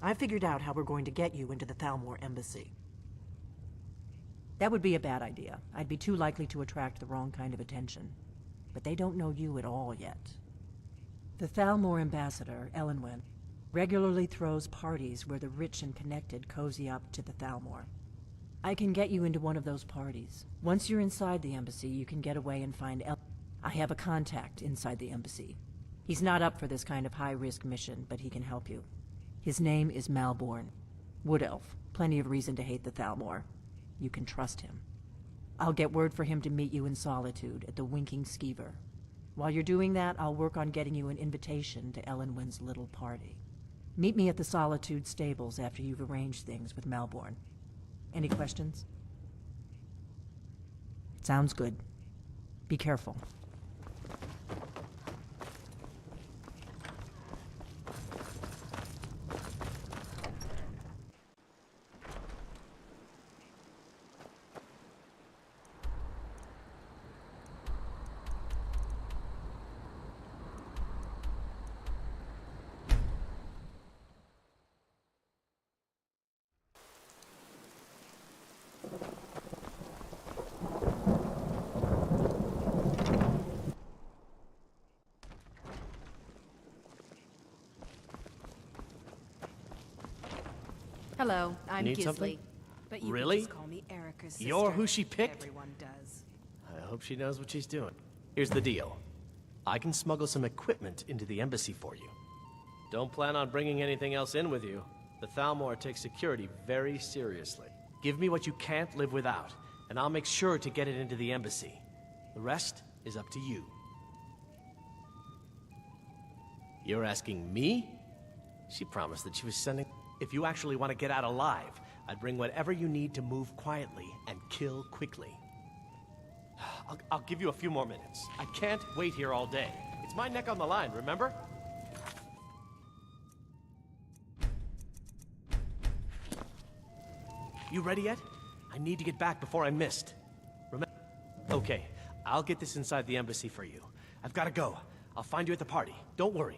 I figured out how we're going to get you into the Thalmor embassy. That would be a bad idea. I'd be too likely to attract the wrong kind of attention. But they don't know you at all yet. The Thalmor ambassador, Elenwen, regularly throws parties where the rich and connected cozy up to the Thalmor. I can get you into one of those parties. Once you're inside the embassy, you can get away and find I have a contact inside the embassy. He's not up for this kind of high-risk mission, but he can help you. His name is Malborn. Wood Elf. Plenty of reason to hate the Thalmor. You can trust him. I'll get word for him to meet you in Solitude at the Winking Skeever. While you're doing that, I'll work on getting you an invitation to Elenwen's little party. Meet me at the Solitude stables after you've arranged things with Malborn. Any questions? Sounds good. Be careful. Hello, I'm Need Gisley. something? But you Really? can just call me Erica's sister. You're who she picked? Everyone does. I hope she knows what she's doing. Here's the deal. I can smuggle some equipment into the embassy for you. Don't plan on bringing anything else in with you. The Thalmor takes security very seriously. Give me what you can't live without, and I'll make sure to get it into the embassy. The rest is up to you. You're asking me? She promised that she was sending... If you actually want to get out alive, I'd bring whatever you need to move quietly and kill quickly. I'll give you a few more minutes. I can't wait here all day. It's my neck on the line, remember? You ready yet? I need to get back before I'm missed. Remember? Okay, I'll get this inside the embassy for you. I've got to go. I'll find you at the party. Don't worry.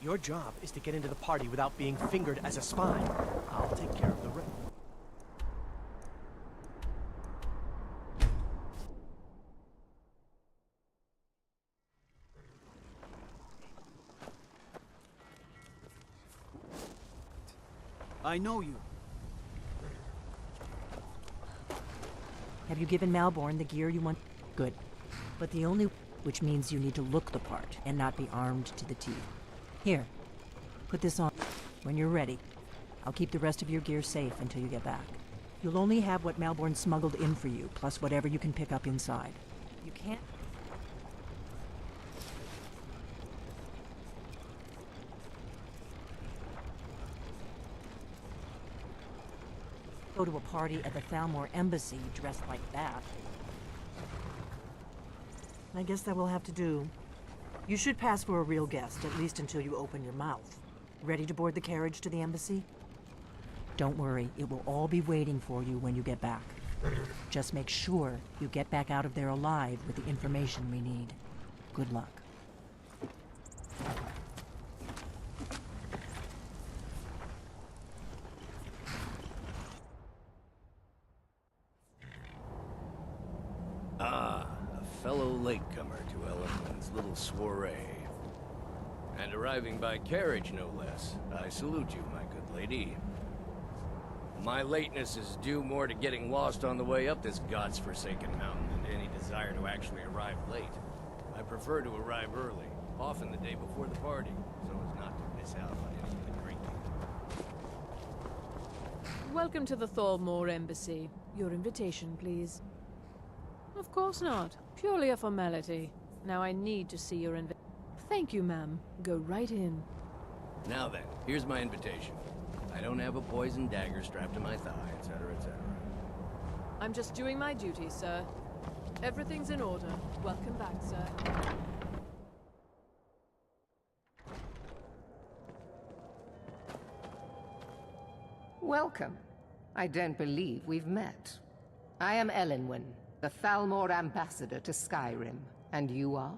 Your job is to get into the party without being fingered as a spy. I'll take care of the rest. I know you. Have you given Malborn the gear you want? Good. But the only... which means you need to look the part and not be armed to the teeth. Here, put this on. When you're ready, I'll keep the rest of your gear safe until you get back. You'll only have what Malborn smuggled in for you, plus whatever you can pick up inside. You can't... go to a party at the Thalmor embassy dressed like that. I guess that will have to do. You should pass for a real guest, at least until you open your mouth. Ready to board the carriage to the embassy? Don't worry, it will all be waiting for you when you get back. Just make sure you get back out of there alive with the information we need. Good luck. Ah, a fellow latecomer to Ellenland's little soiree. And arriving by carriage, no less. I salute you, my good lady. My lateness is due more to getting lost on the way up this god's-forsaken mountain than to any desire to actually arrive late. I prefer to arrive early, often the day before the party, so as not to miss out on any of the drinking. Welcome to the Thalmor Embassy. Your invitation, please. Of course not. Purely a formality. Now I need to see your invitation. Thank you, ma'am. Go right in. Now then, here's my invitation. I don't have a poisoned dagger strapped to my thigh, etc., etc. I'm just doing my duty, sir. Everything's in order. Welcome back, sir. Welcome. I don't believe we've met. I am Elenwen, the Thalmor ambassador to Skyrim. And you are?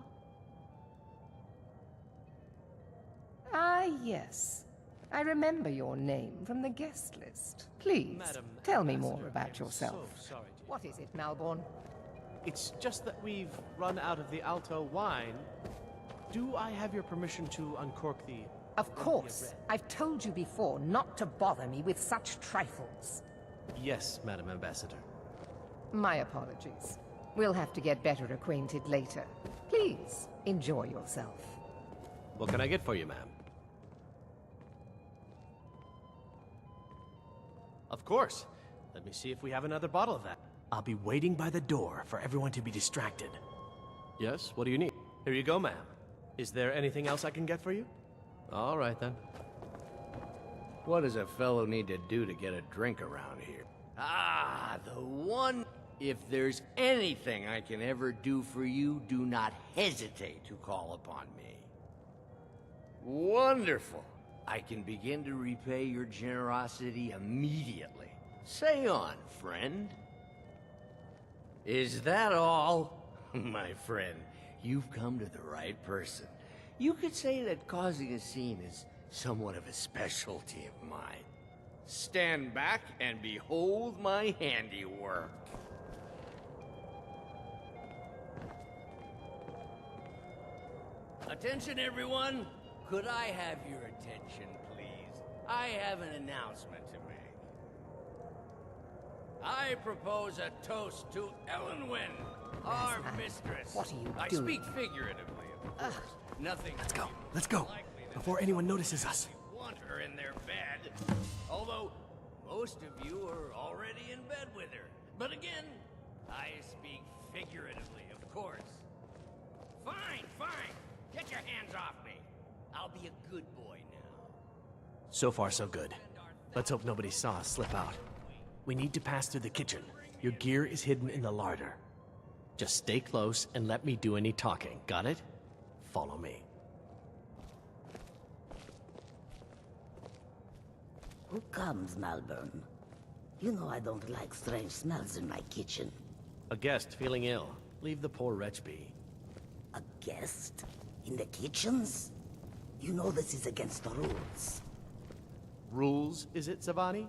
Ah, yes. I remember your name from the guest list. Please, Madam tell me Ambassador, more about I'm yourself. so sorry, dear. What is it, Malborn? It's just that we've run out of the Alto wine. Do I have your permission to uncork the... Of course. I've told you before not to bother me with such trifles. Yes, Madam Ambassador. My apologies. We'll have to get better acquainted later. Please, enjoy yourself. What can I get for you, ma'am? Of course. Let me see if we have another bottle of that. I'll be waiting by the door for everyone to be distracted. Yes, what do you need? Here you go, ma'am. Is there anything else I can get for you? All right, then. What does a fellow need to do to get a drink around here? Ah, the one... If there's anything I can ever do for you, do not hesitate to call upon me. Wonderful. I can begin to repay your generosity immediately. Say on, friend. Is that all? My friend, you've come to the right person. You could say that causing a scene is somewhat of a specialty of mine. Stand back and behold my handiwork. Attention, everyone! Could I have your attention, please? I have an announcement to make. I propose a toast to Elenwen, our mistress. What are you I doing? speak figuratively, of course. Nothing. Let's go. Before anyone notices us. Want her in their bed. Although, most of you are already in bed with her. But again, I speak figuratively, of course. Fine, fine. Get your hands off me. I'll be a good boy now. So far, so good. Let's hope nobody saw us slip out. We need to pass through the kitchen. Your gear is hidden in the larder. Just stay close and let me do any talking. Got it? Follow me. Who comes, Malborn? You know I don't like strange smells in my kitchen. A guest feeling ill. Leave the poor wretch be. A guest? In the kitchens? You know this is against the rules. Rules, is it, Savani?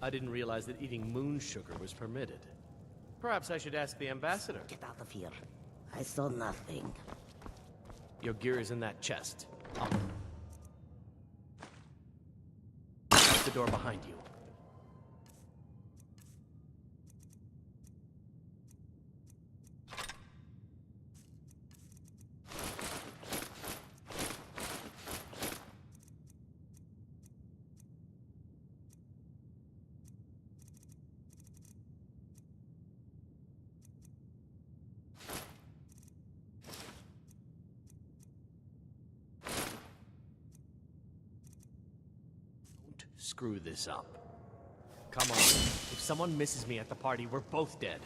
I didn't realize that eating moon sugar was permitted. Perhaps I should ask the ambassador. Get out of here. I saw nothing. Your gear is in that chest. Up. Lock the door behind you. Screw this up. Come on. If someone misses me at the party, we're both dead.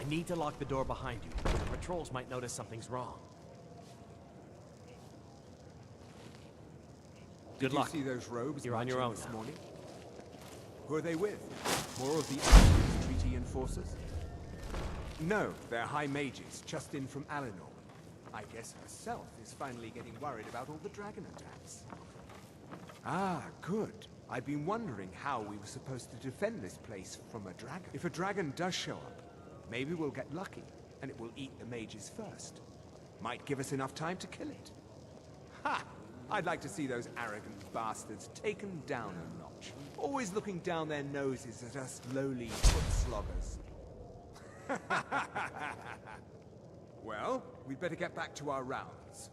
need to lock the door behind you. The patrols might notice something's wrong. Good luck. Did you see those robes You're on your marching own this now. morning? Who are they with? More of the Emperor's treaty enforcers? No, they're high mages, just in from Alinor. I guess herself is finally getting worried about all the dragon attacks. Ah, good. I've been wondering how we were supposed to defend this place from a dragon. If a dragon does show up, maybe we'll get lucky, and it will eat the mages first. Might give us enough time to kill it. Ha! I'd like to see those arrogant bastards taken down a notch. Always looking down their noses at us lowly foot sloggers. Well, we'd better get back to our rounds.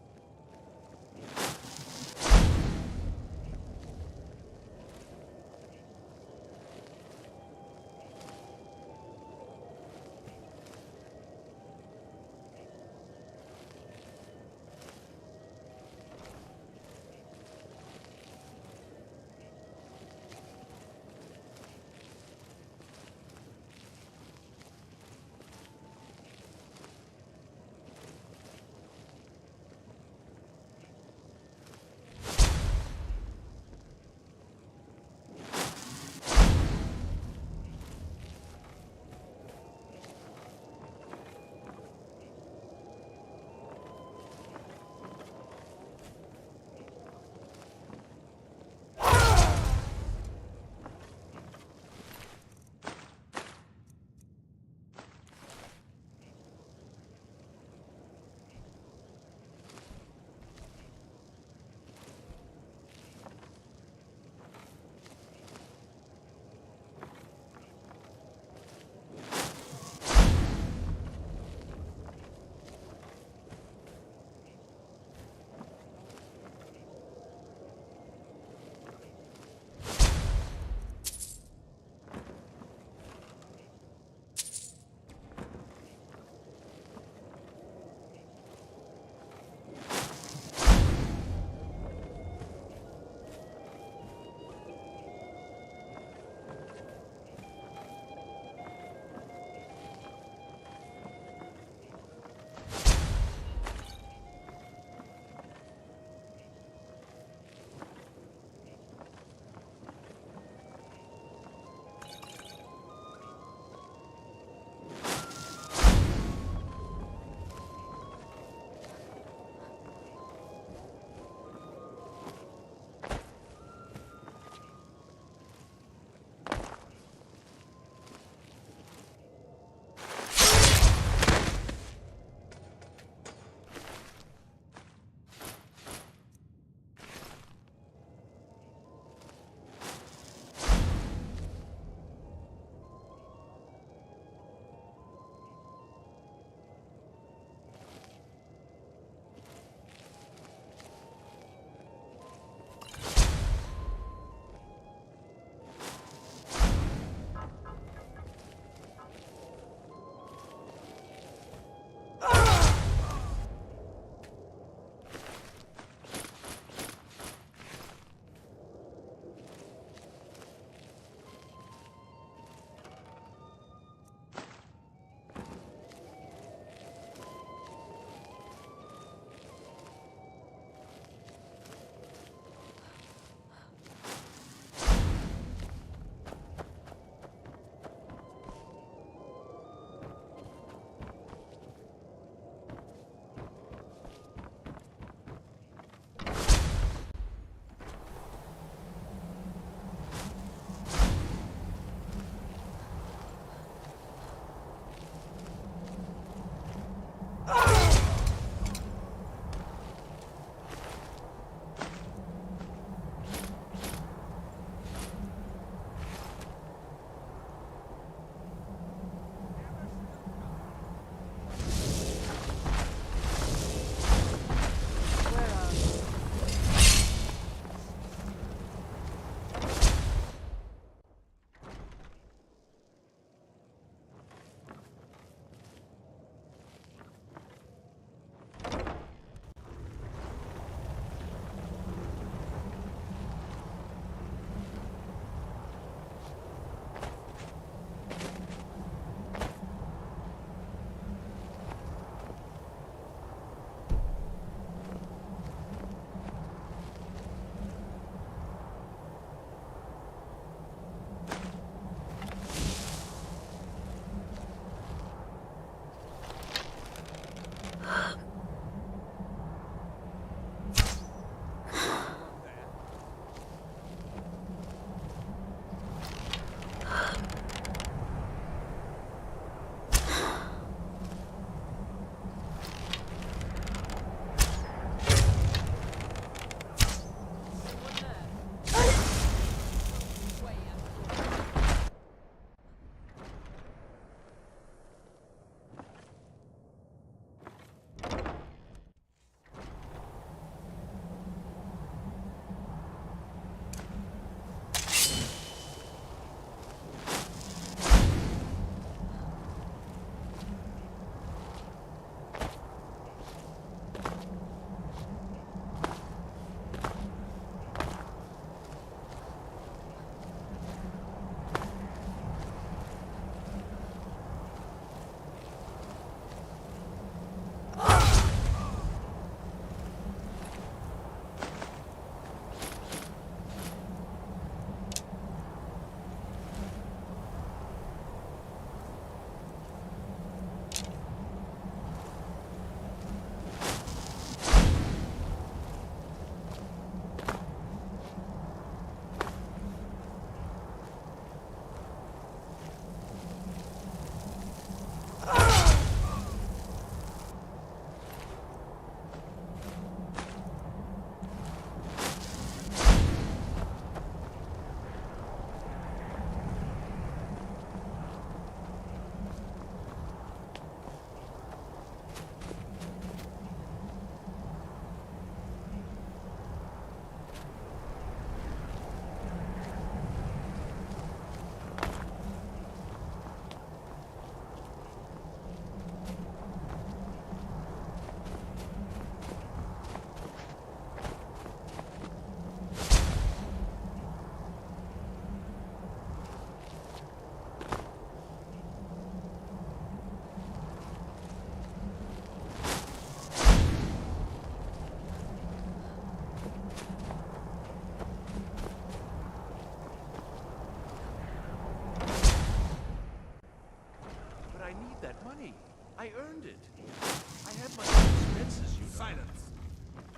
Silence!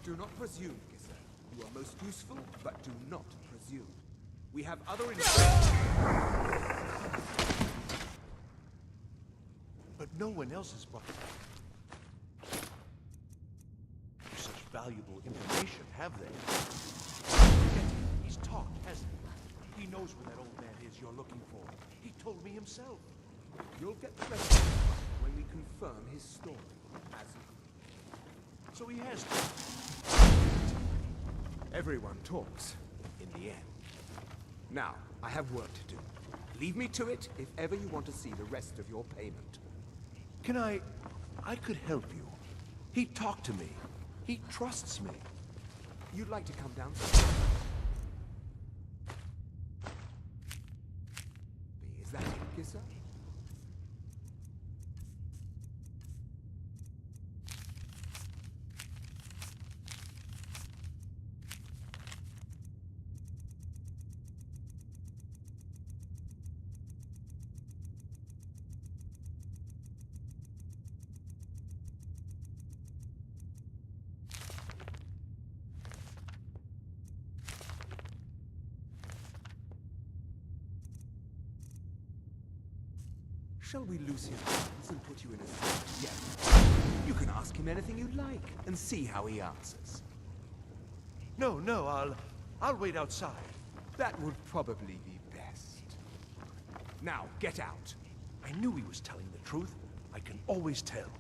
Do not presume, Gisser. You are most useful, but do not presume. We have other But no one else has brought such valuable information, have they? He's talked, hasn't he? He knows where that old man is you're looking for. He told me himself. You'll get the rest of it when we confirm his story, as agreed. So he has Everyone talks, in the end. Now, I have work to do. Leave me to it if ever you want to see the rest of your payment. Can I could help you. He talked to me. He trusts me. You'd like to come down? Is that it, Gisser? Shall we loose his hands and put you in a seat? Yes. You can ask him anything you like and see how he answers. No, I'll wait outside. That would probably be best. Now, get out. I knew he was telling the truth. I can always tell.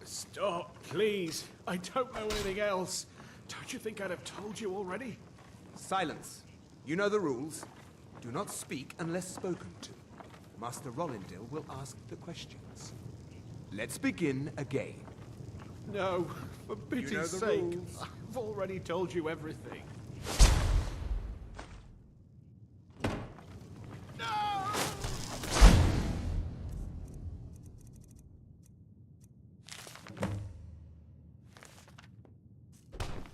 Stop, please. I don't know anything else. Don't you think I'd have told you already? Silence. You know the rules. Do not speak unless spoken to. Master Rollindil will ask the questions. Let's begin again. No, for pity's the sake. rules. I've already told you everything.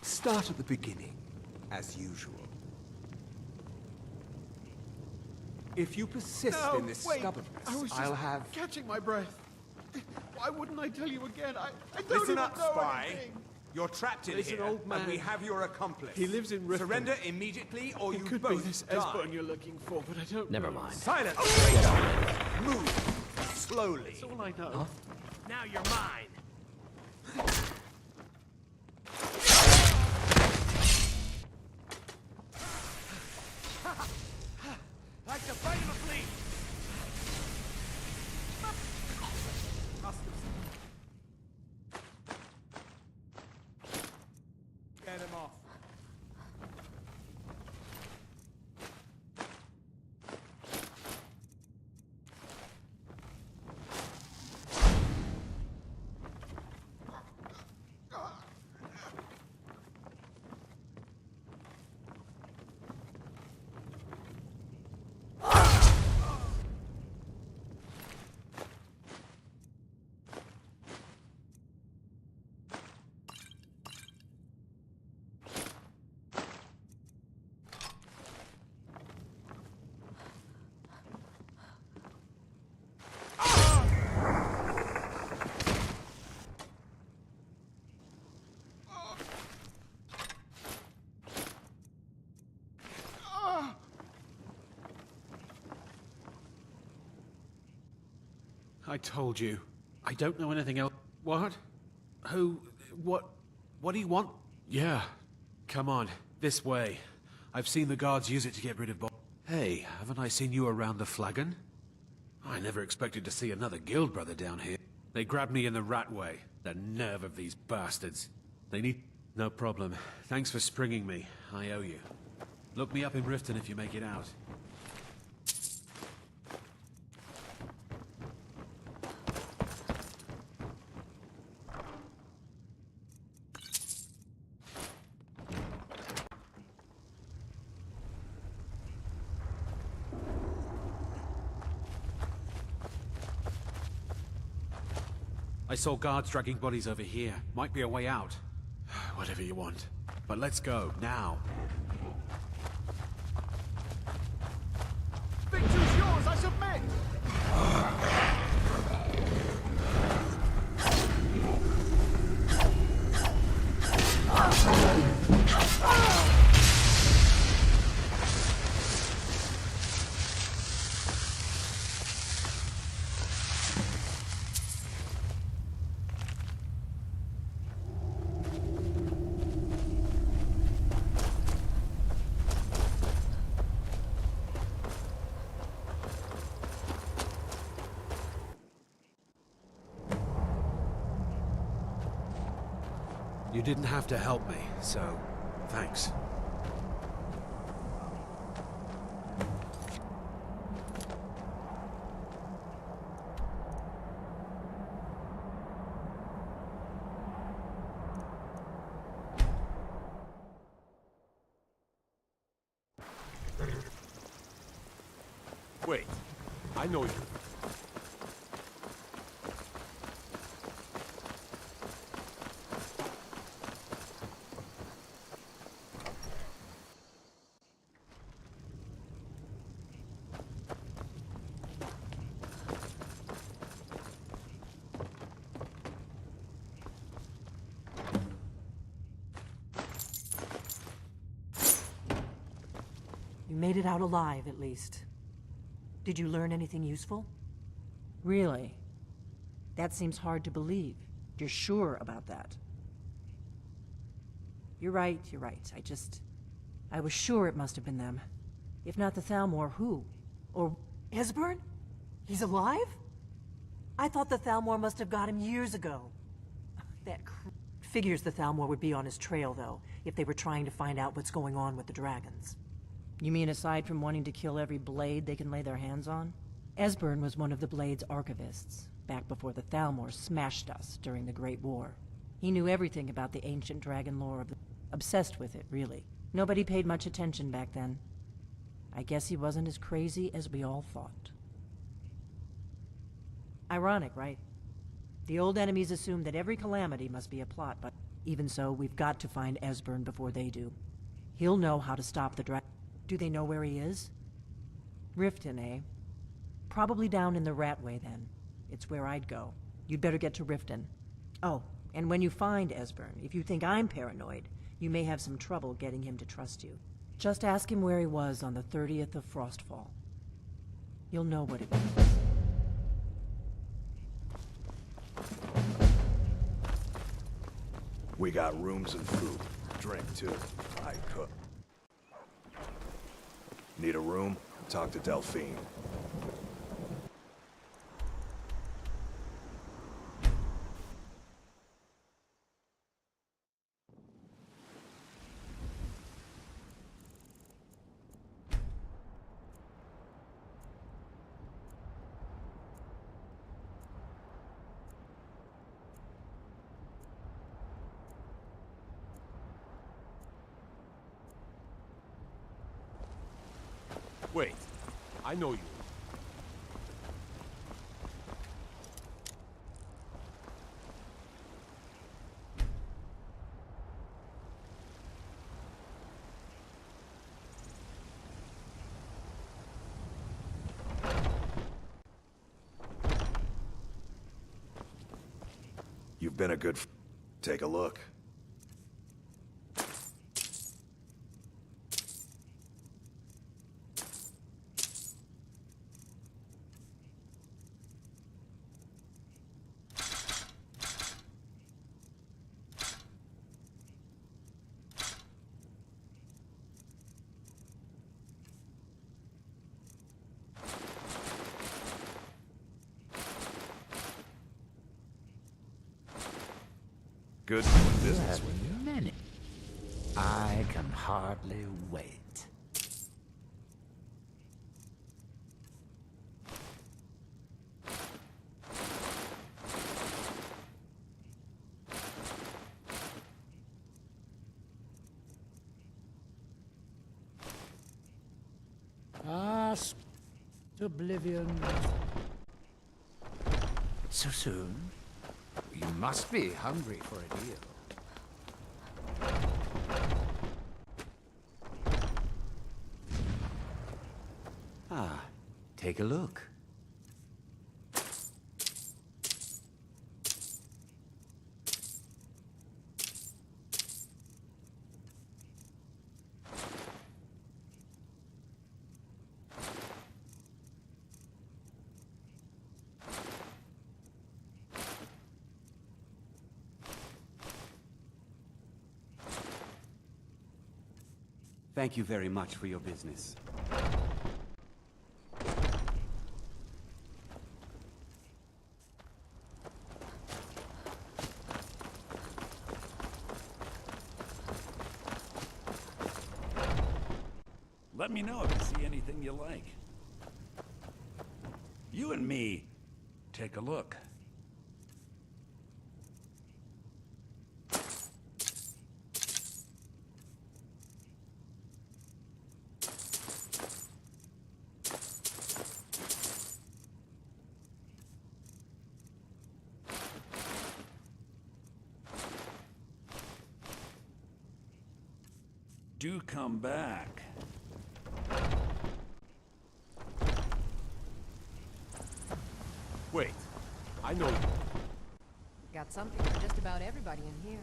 Start at the beginning, as usual. If you persist No, in this wait. stubbornness, I was just I'll have... catching my breath. Why wouldn't I tell you again? I don't Listen even up, know spy. anything. You're trapped in Listen, here, old man. and we have your accomplice. He lives in Riften. Surrender immediately, or It you could both be this die. Esbon you're looking for, but I don't Never know. mind. Silence! Move! Slowly. That's all I know. Now you're mine. Like the bite of a flea. Get him off. I told you. I don't know anything else. What? Who? What? What do you want? Yeah. Come on. This way. I've seen the guards use it to get rid of Hey, haven't I seen you around the flagon? I never expected to see another guild brother down here. They grabbed me in the Ratway. The nerve of these bastards. They need... No problem. Thanks for springing me. I owe you. Look me up in Riften if you make it out. I saw guards dragging bodies over here. Might be a way out. Whatever you want. But let's go, now. Victory's yours, I submit! You didn't have to help me, so thanks. Wait, I know you. You made it out alive, at least. Did you learn anything useful? Really? That seems hard to believe. You're sure about that? You're right, you're right. I was sure it must have been them. If not the Thalmor, who? Or Esbern? He's alive? I thought the Thalmor must have got him years ago. Figures the Thalmor would be on his trail, though, if they were trying to find out what's going on with the dragons. You mean aside from wanting to kill every blade they can lay their hands on? Esbern was one of the Blade's archivists, back before the Thalmor smashed us during the Great War. He knew everything about the ancient dragon lore of the... Obsessed with it, really. Nobody paid much attention back then. I guess he wasn't as crazy as we all thought. Ironic, right? The old enemies assumed that every calamity must be a plot, but even so, we've got to find Esbern before they do. He'll know how to stop the dragon. Do they know where he is? Riften, eh? Probably down in the Ratway, then. It's where I'd go. You'd better get to Riften. Oh, and when you find Esbern, if you think I'm paranoid, you may have some trouble getting him to trust you. Just ask him where he was on the 30th of Frostfall. You'll know what it is. We got rooms and food. Drink, too. I cook. Need a room? Talk to Delphine. Wait, I know you. You've been a good Take a look. Good doing business with you. Many. I can hardly wait. Oblivion. So soon? You must be hungry for a deal. Ah, take a look. Thank you very much for your business. Let me know if you see anything you like. You and me, take a look. Do come back. Wait, I know you. Got something for just about everybody in here.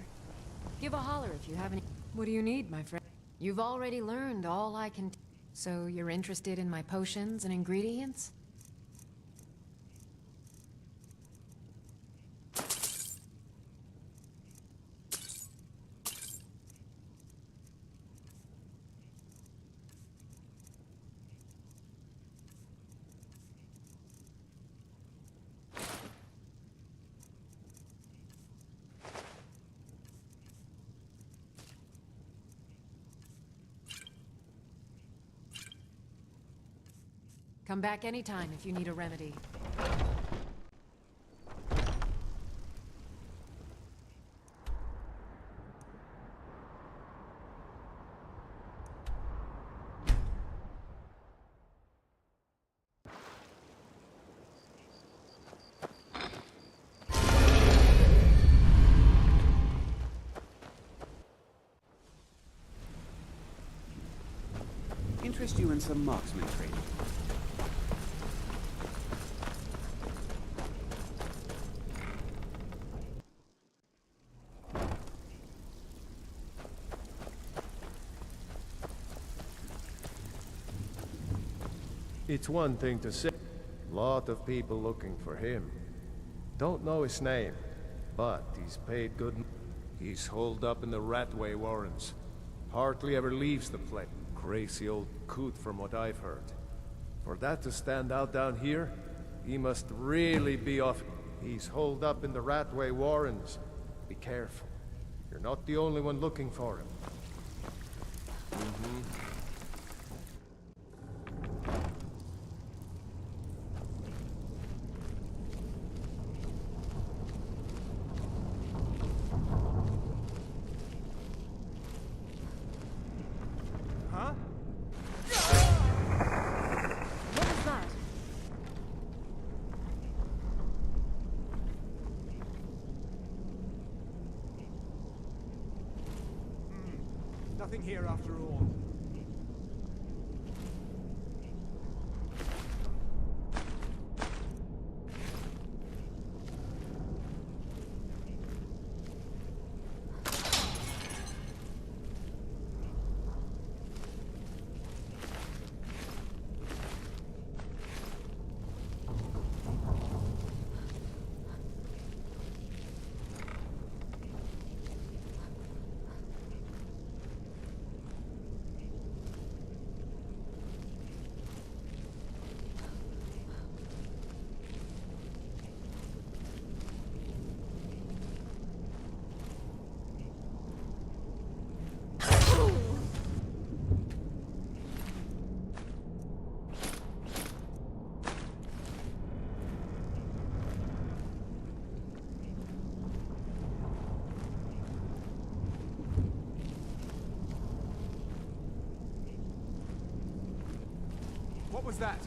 Give a holler if you have any. What do you need, my friend? You've already learned all I can. So you're interested in my potions and ingredients? Come back anytime if you need a remedy. Interest you in some marksman training? It's one thing to say. Lot of people looking for him. Don't know his name, but he's paid good. He's holed up in the Ratway Warrens. Hardly ever leaves the place. Crazy old coot from what I've heard. For that to stand out down here, he must really be off. He's holed up in the Ratway Warrens. Be careful. You're not the only one looking for him. Huh? What is that? Nothing here after all. was that?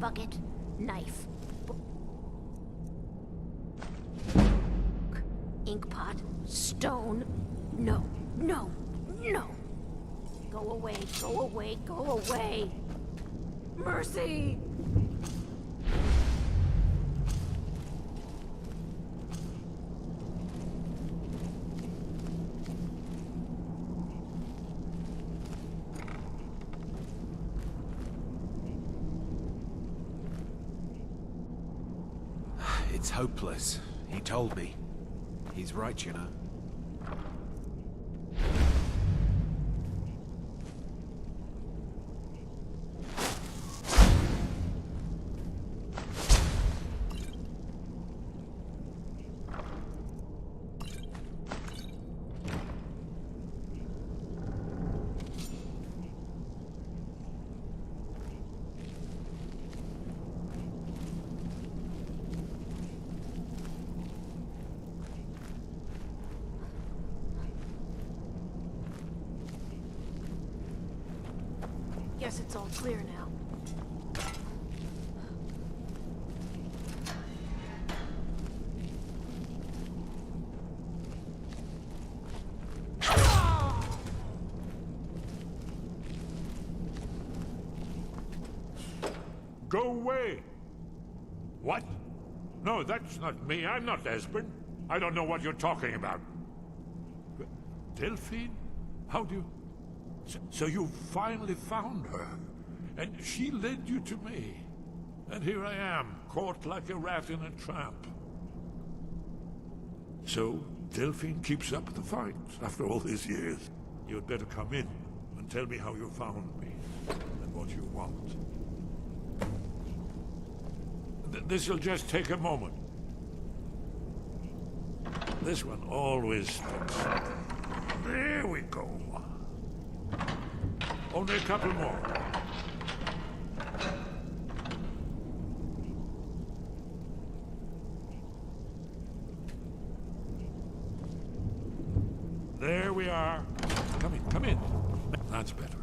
Bucket, knife, ink pot, stone. No, no, no. Go away, go away, go away. Mercy! It's hopeless. He told me. He's right, you know. Guess it's all clear now. Go away! What? No, that's not me. I'm not Esbern. I don't know what you're talking about. Delphine? How do you... So you finally found her, and she led you to me. And here I am, caught like a rat in a trap. So, Delphine keeps up the fight after all these years. You'd better come in and tell me how you found me, and what you want. This'll just take a moment. This one always sticks. There we go. Only a couple more. There we are. Come in, come in. That's better.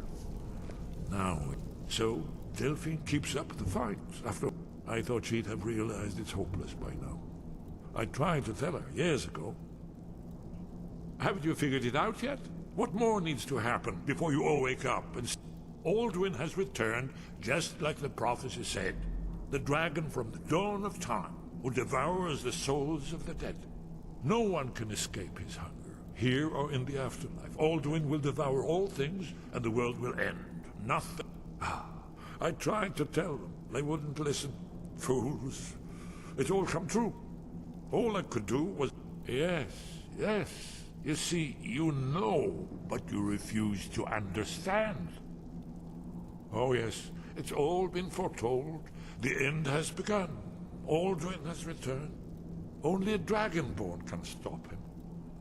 Now, so Delphine keeps up the fight. After I thought she'd have realized it's hopeless by now. I tried to tell her years ago. Haven't you figured it out yet? What more needs to happen before you all wake up and... Alduin has returned, just like the prophecy said. The dragon from the dawn of time, who devours the souls of the dead. No one can escape his hunger, here or in the afterlife. Alduin will devour all things, and the world will end. Nothing. I tried to tell them. They wouldn't listen. Fools. It's all come true. All I could do was... Yes, yes. You see, you know, but you refuse to understand. Oh yes, it's all been foretold. The end has begun. Alduin has returned. Only a Dragonborn can stop him.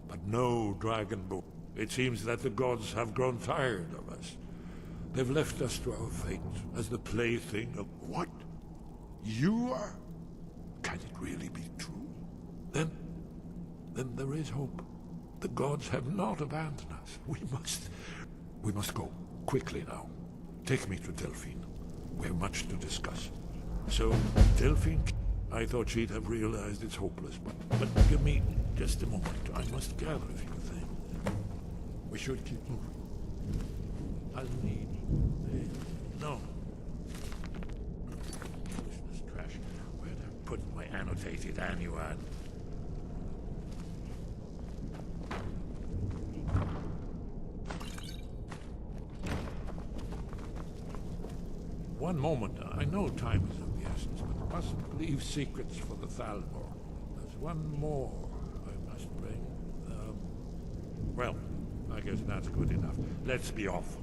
But no Dragonborn. It seems that the gods have grown tired of us. They've left us to our fate as the plaything of... What? You are? Can it really be true? Then there is hope. The gods have not abandoned us. We must go. Quickly now. Take me to Delphine. We have much to discuss. So, Delphine... I thought she'd have realized it's hopeless, but give me just a moment. I must gather a few things. We should keep moving. I'll need... No. Useless trash. Where'd I put my annotated annuad? One moment. I know time is of the essence, but mustn't leave secrets for the Thalmor. There's one more I must bring. Well, I guess that's good enough. Let's be off.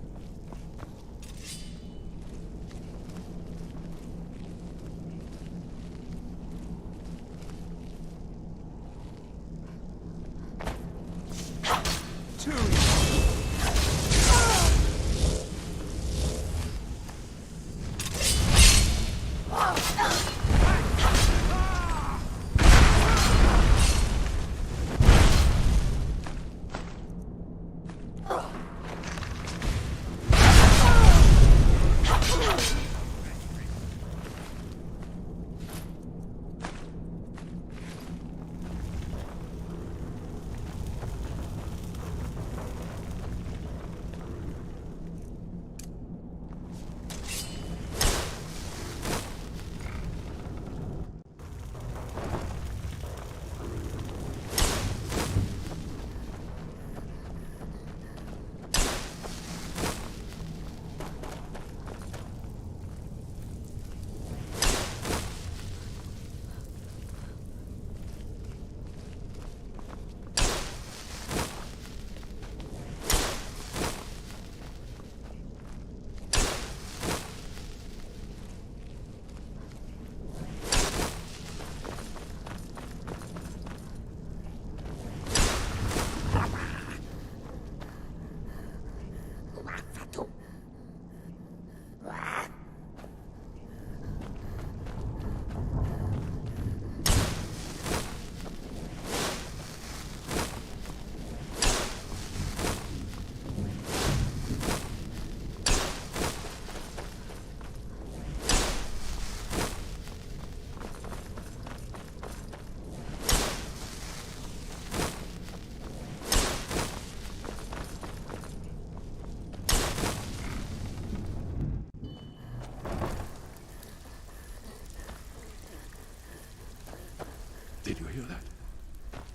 Did you hear that?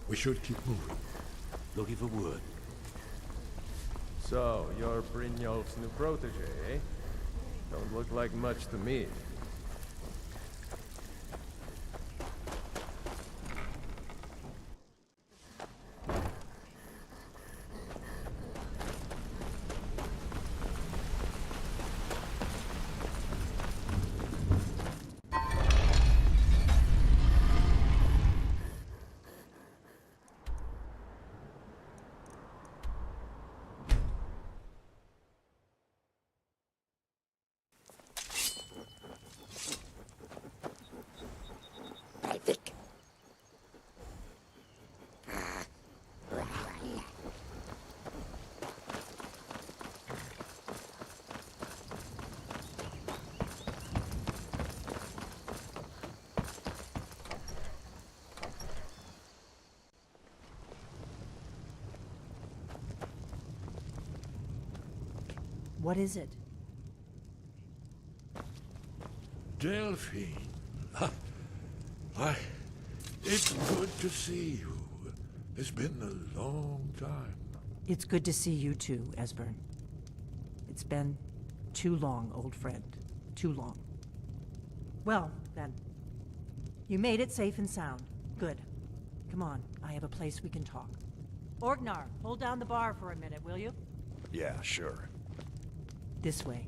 We should keep moving. Looking for wood. So, you're Brynjolf's new protege, eh? Don't look like much to me. What is it? Delphine. It's good to see you. It's been a long time. It's good to see you too, Esbern. It's been too long, old friend. Too long. Well, then. You made it safe and sound. Good. Come on, I have a place we can talk. Orgnar, hold down the bar for a minute, will you? Yeah, sure. This way.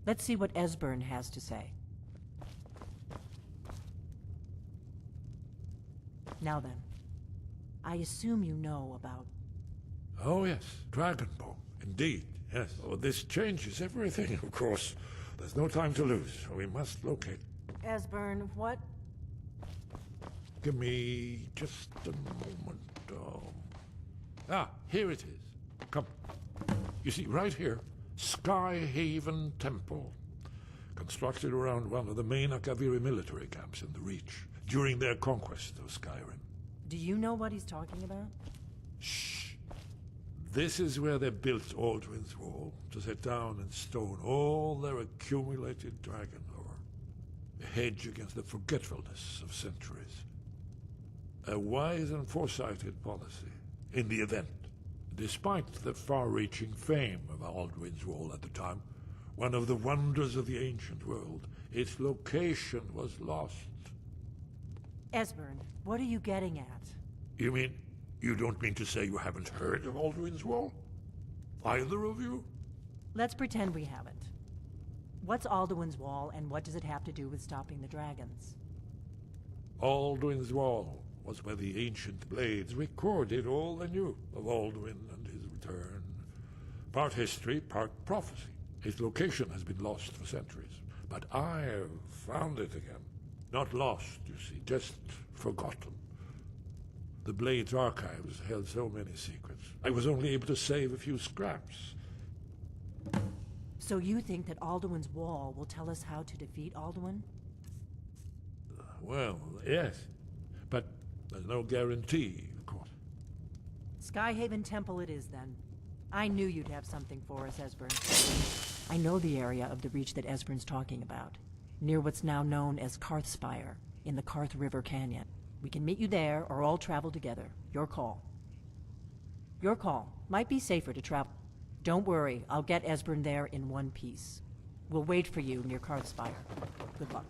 Let's see what Esbern has to say. Now then, I assume you know about... Oh yes, Dragonborn. Indeed, yes. Oh, this changes everything, of course. There's no time to lose. We must locate. Esbern, what? Give me just a moment. Here it is. Come. You see, right here, Skyhaven Temple. Constructed around one of the main Akaviri military camps in the Reach during their conquest of Skyrim. Do you know what he's talking about? Shh. This is where they built Aldrin's Wall, to set down in stone all their accumulated dragon lore. A hedge against the forgetfulness of centuries. A wise and foresighted policy, in the event. Despite the far-reaching fame of Aldrin's Wall at the time, one of the wonders of the ancient world, its location was lost. Esbern, what are you getting at? You mean, you don't mean to say you haven't heard of Aldrin's Wall? Either of you? Let's pretend we haven't. What's Alduin's Wall, and what does it have to do with stopping the dragons? Aldrin's Wall was where the ancient blades recorded all they knew of Alduin and his return. Part history, part prophecy. His location has been lost for centuries, but I've found it again. Not lost, you see, just forgotten. The Blade's archives held so many secrets. I was only able to save a few scraps. So you think that Alduin's Wall will tell us how to defeat Alduin? Well, yes. But there's no guarantee, of course. Skyhaven Temple it is, then. I knew you'd have something for us, Esbern. I know the area of the Reach that Esbern's talking about, near what's now known as Karthspire, in the Karth River Canyon. We can meet you there, or all travel together. Your call. Your call. Might be safer to travel. Don't worry, I'll get Esbern there in one piece. We'll wait for you near Karthspire. Good luck.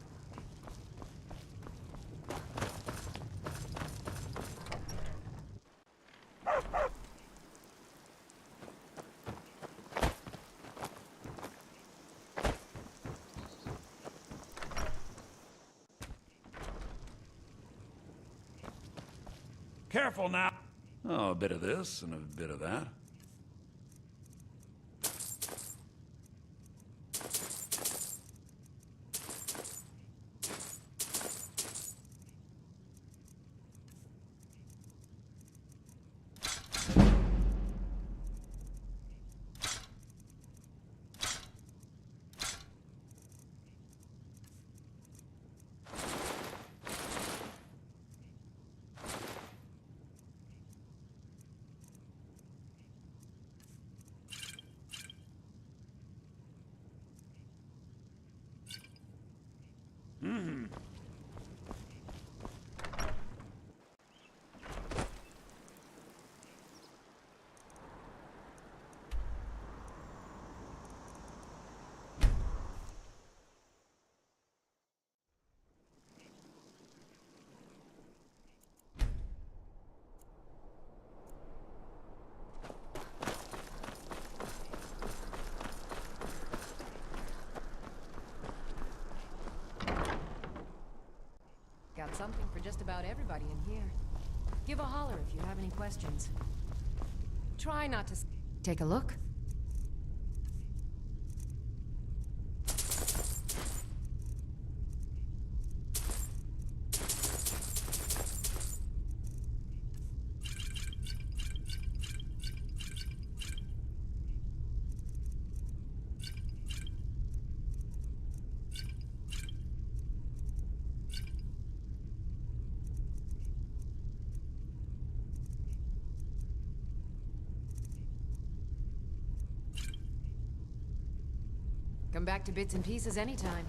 Careful now. Oh, a bit of this and a bit of that. Got something for just about everybody in here. Give a holler if you have any questions. Try not to... Take a look. Come back to bits and pieces anytime.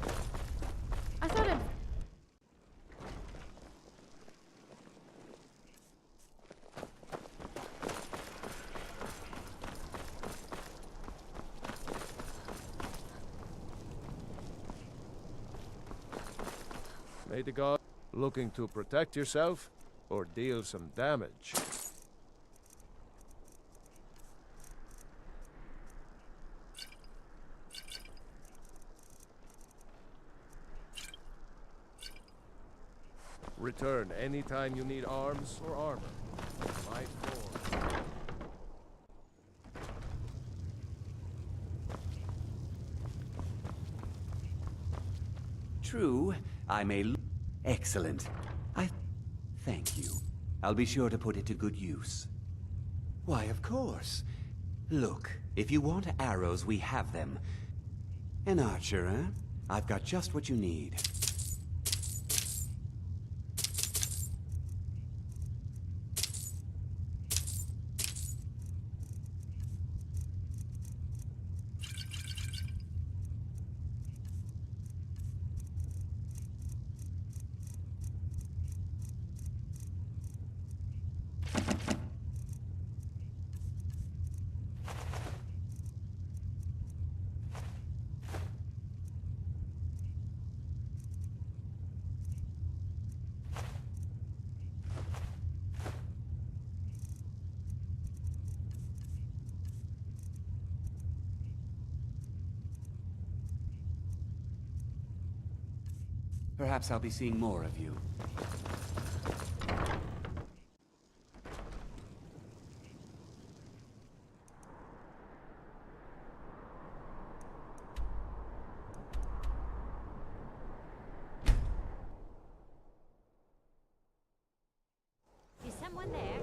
I thought I'd... May the god looking to protect yourself or deal some damage. Return anytime you need arms or armor. My floor. True, I may excellent. Thank you. I'll be sure to put it to good use. Why, of course. Look, if you want arrows, we have them. An archer, eh? I've got just what you need. Perhaps I'll be seeing more of you. Is someone there?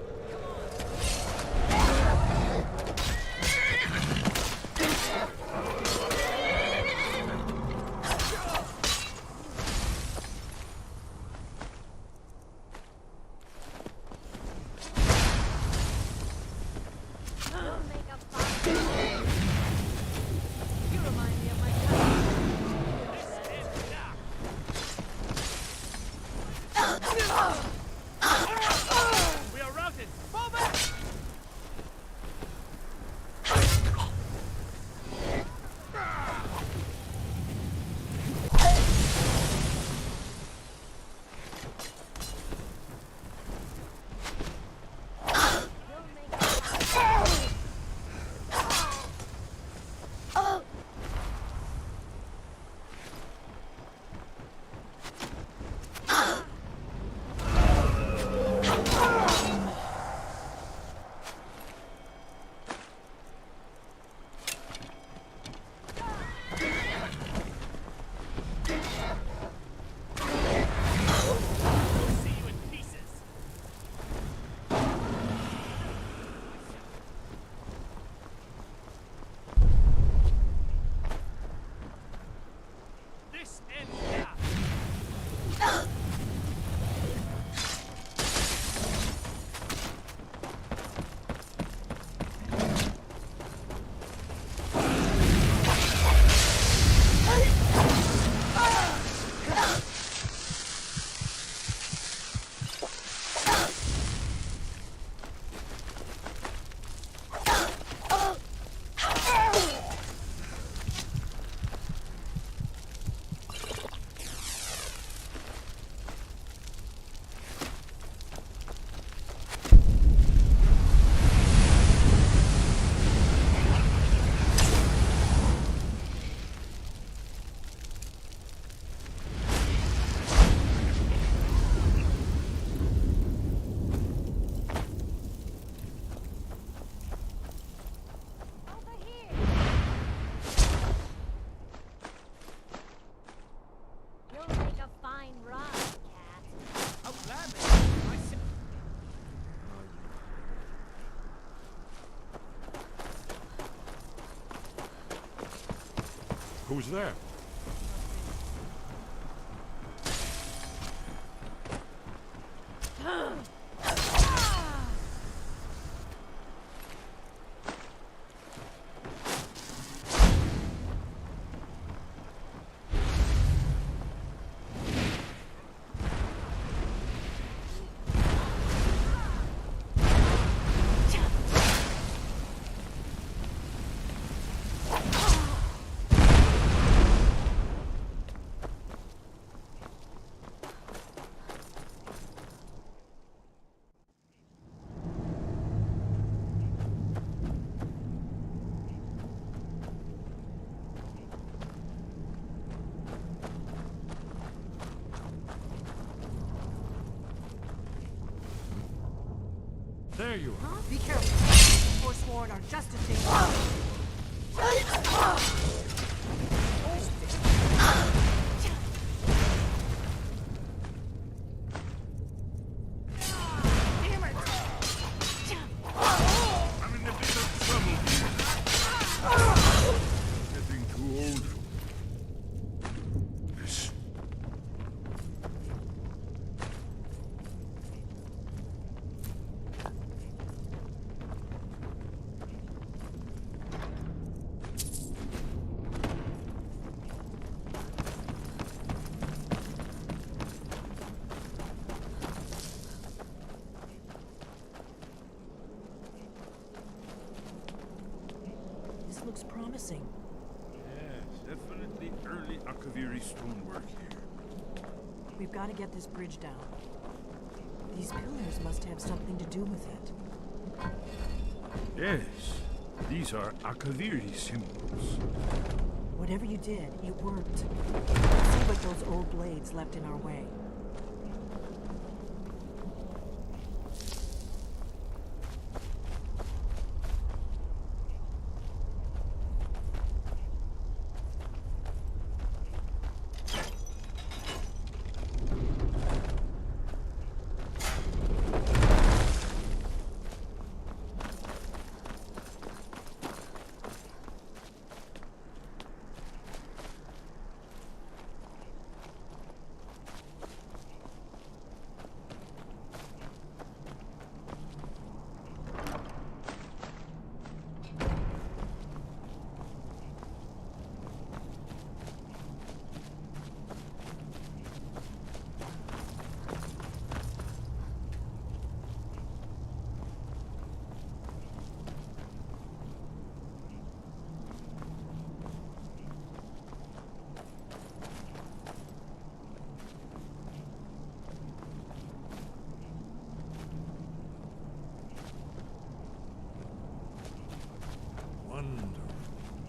Who's there? There you are. Be careful. Forsworn are just as dangerous. I'm in a bit of trouble here. Getting too old for this. This looks promising. Yes, definitely early Akaviri stonework here. We've got to get this bridge down. These pillars must have something to do with it. Yes, these are Akaviri symbols. Whatever you did, it worked. See what those old blades left in our way.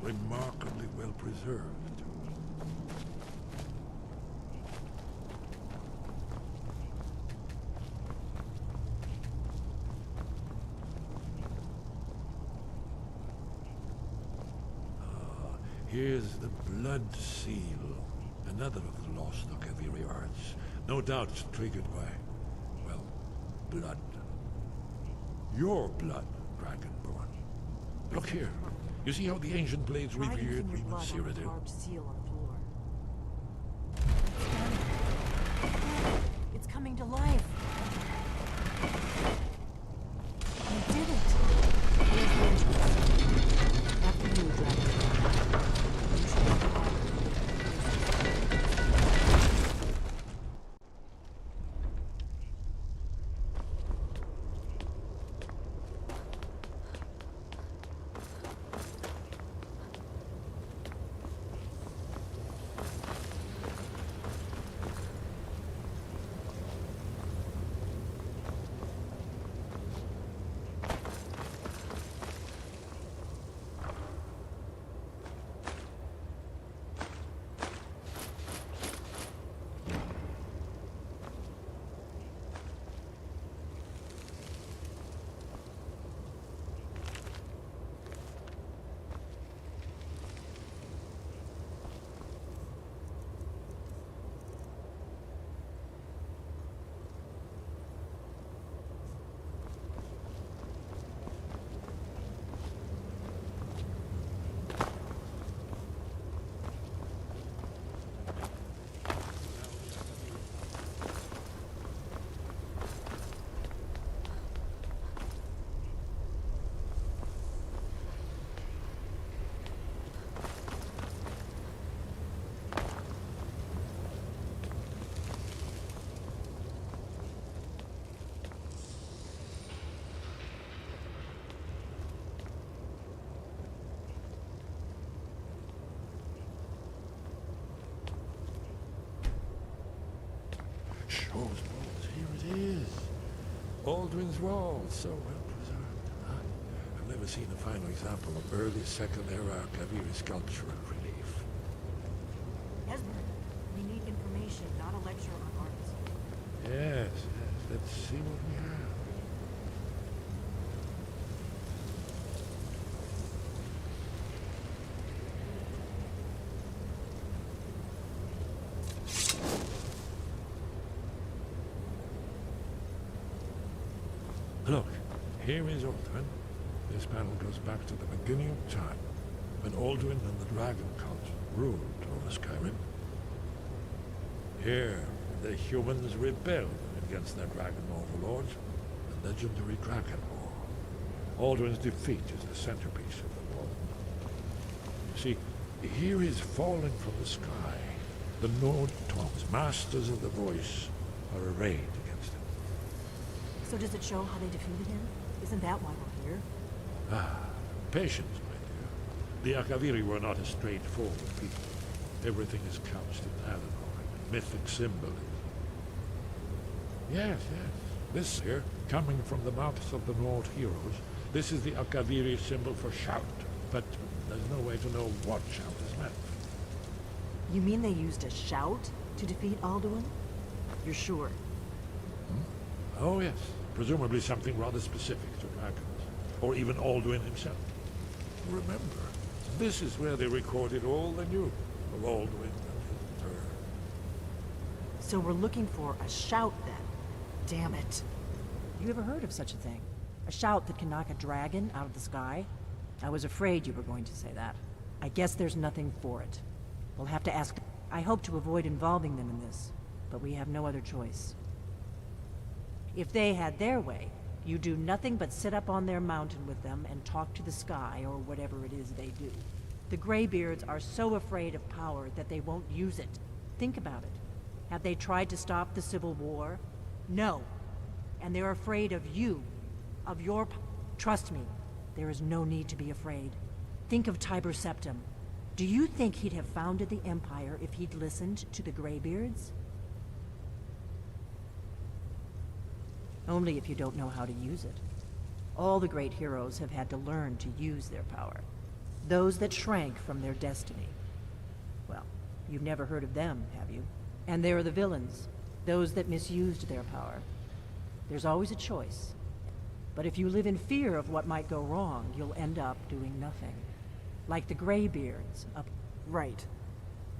Remarkably well preserved. Here's the blood seal, another of the lost Akaviri arts. No doubt triggered by, well, blood. Your blood, Dragonborn. Look here. You see how the ancient blades revered Reman Cyrodiil? Seal on the floor. It's coming to life. You did it. Here's the entrance. After you, Dragon. You should have the Shows balls, here it is. Aldrin's Wall, so well preserved. Huh? I've never seen a finer example of early Second Era Akaviri sculptural relief. Esmond, we need information, not a lecture on art. Yes, yes. Let's see what we have. Look, here is Alduin. This panel goes back to the beginning of time, when Alduin and the Dragon Cult ruled over Skyrim. Here, the humans rebelled against their dragon overlords, the legendary Dragon War. Alduin's defeat is the centerpiece of the war. You see, here is falling from the sky. The Nord Tongs, masters of the voice, are arrayed against him. So does it show how they defeated him? Isn't that why we're here? Ah, patience, my dear. The Akaviri were not a straightforward people. Everything is couched in Alinor, mythic symbolism. Yes, yes. This here, coming from the mouths of the Nord heroes, this is the Akaviri symbol for shout. But there's no way to know what shout is meant. You mean they used a shout to defeat Alduin? You're sure? Oh, yes. Presumably something rather specific to dragons. Or even Alduin himself. Remember, this is where they recorded all they knew of Alduin and his return. So we're looking for a shout then. Damn it. You ever heard of such a thing? A shout that can knock a dragon out of the sky? I was afraid you were going to say that. I guess there's nothing for it. We'll have to ask. I hope to avoid involving them in this, but we have no other choice. If they had their way, you do nothing but sit up on their mountain with them and talk to the sky or whatever it is they do. The Greybeards are so afraid of power that they won't use it. Think about it. Have they tried to stop the Civil War? No. And they're afraid of you, of your Trust me, there is no need to be afraid. Think of Tiber Septim. Do you think he'd have founded the Empire if he'd listened to the Greybeards? Only if you don't know how to use it. All the great heroes have had to learn to use their power. Those that shrank from their destiny. Well, you've never heard of them, have you? And there are the villains, those that misused their power. There's always a choice. But if you live in fear of what might go wrong, you'll end up doing nothing. Like the Greybeards up... Right.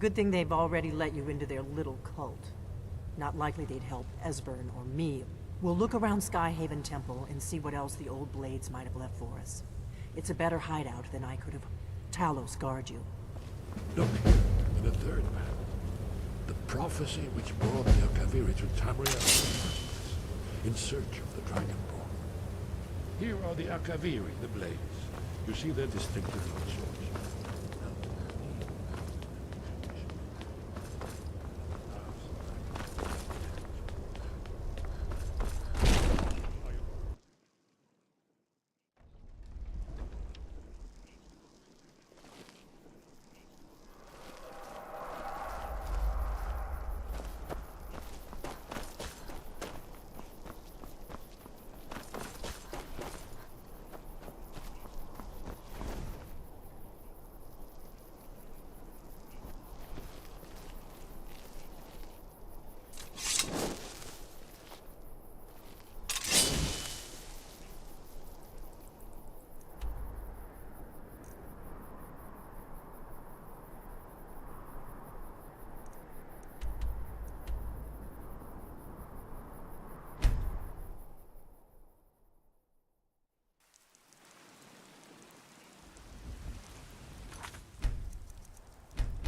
Good thing they've already let you into their little cult. Not likely they'd help Esbern or me. We'll look around Skyhaven Temple and see what else the old Blades might have left for us. It's a better hideout than I could have. Talos guard you. Look, in the third map. The prophecy which brought the Akaviri to Tamriel in search of the Dragonborn. Here are the Akaviri, the Blades. You see their distinctive swords.